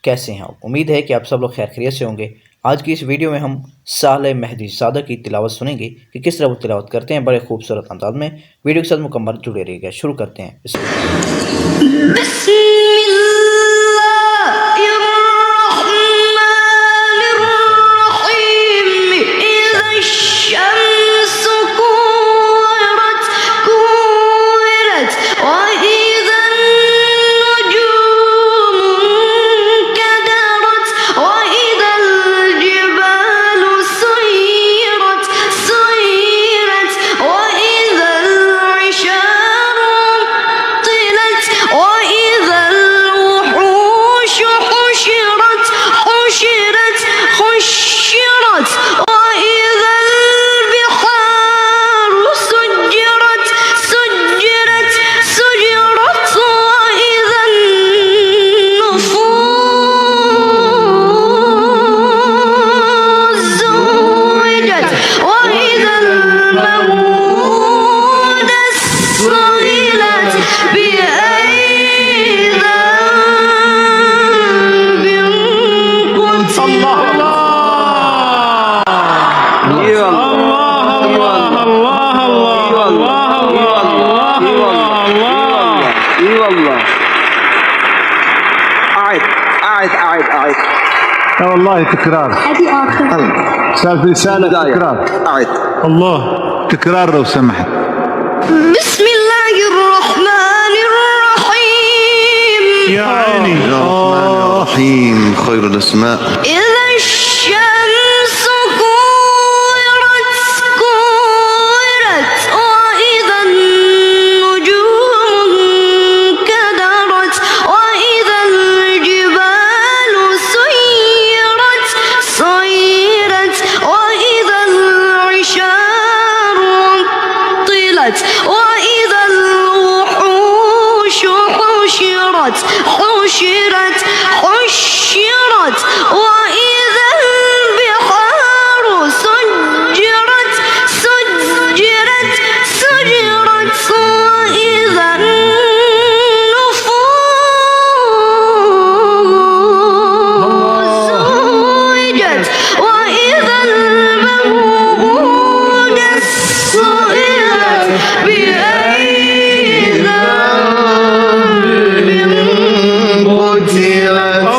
कैसे हैं आप? उम्मीद है कि आप सब लोग खैर खैरियत से होंगे। आज की इस वीडियो में हम साले मेहदी ज़ादा की तिलावत सुनेंगे कि किस तरह वो तिलावत करते हैं बड़े खूबसूरत अंदाज में। वीडियो के साथ मुकम्मल जुड़े रहिएगा। शुरू करते हैं। أعد والله تكرار. هذه آخر سالفة رسالة تكرار. أعد الله تكرار لو سمحت. بسم الله الرحمن الرحيم. يا عيني. الرحمن الرحيم خير الأسماء. إذا الشمس كورت وإذا النجوم انكدرت وإذا الجبال سيرت وإذا العشار عطلت وإذا الوحوش حشرت وإذا البحار سجرت وإذا النفوس زوجت وإذا الموءودة سئلت بأي ذنب قتلت.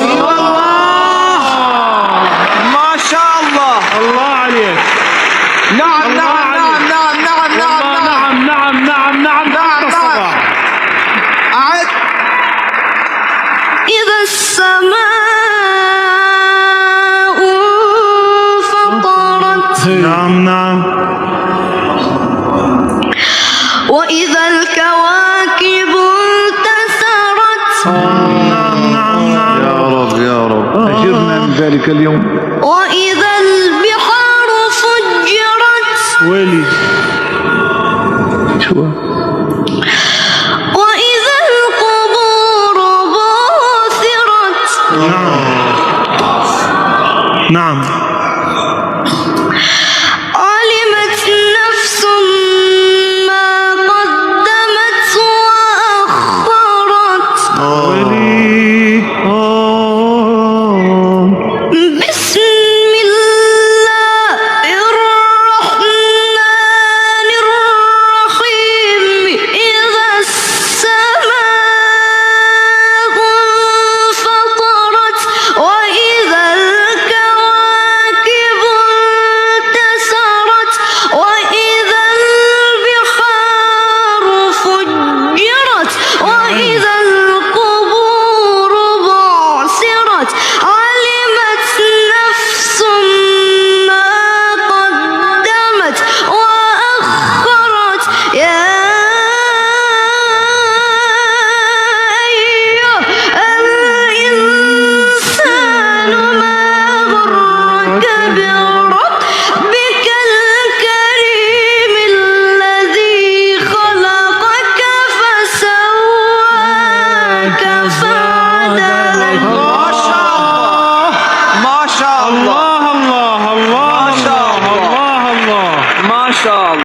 ما شاء الله. الله عليك. نعم نعم نعم نعم نعم نعم نعم نعم نعم نعم نعم. أعد. إذا السماء انفطرت نعم نعم. وإذا الكواكب انتثرت نعم نعم نعم. يا رب يا رب. أجرنا من ذلك اليوم. وإذا البحار فجرت ويلي. شو؟ وإذا القبور بعثرت نعم. نعم.